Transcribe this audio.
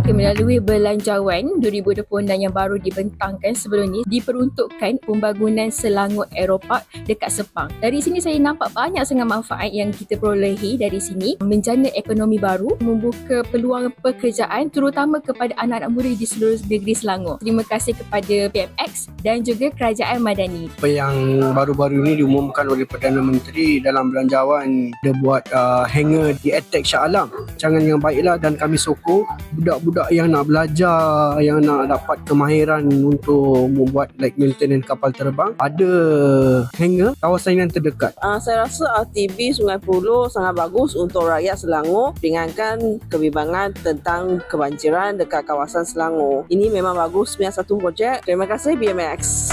Melalui Belanjawan 2026 yang baru dibentangkan sebelum ni diperuntukkan pembangunan Selangor Aeropark dekat Sepang. Dari sini saya nampak banyak sangat manfaat yang kita perolehi dari sini. Menjana ekonomi baru, membuka peluang pekerjaan terutama kepada anak-anak muda di seluruh negeri Selangor. Terima kasih kepada PMX dan juga Kerajaan Madani. Apa yang baru-baru ini diumumkan oleh Perdana Menteri dalam belanjawan, dia buat hanger di attack Shah Alam. Jangan yang baiklah, dan kami sokong budak-budak yang nak belajar, yang nak dapat kemahiran untuk membuat maintenance kapal terbang, ada hangar kawasan yang terdekat. Saya rasa RTB Sungai Buloh sangat bagus untuk rakyat Selangor, ringankan kebimbangan tentang kebanjiran dekat kawasan Selangor. Ini memang bagus punya satu projek. Terima kasih BMX.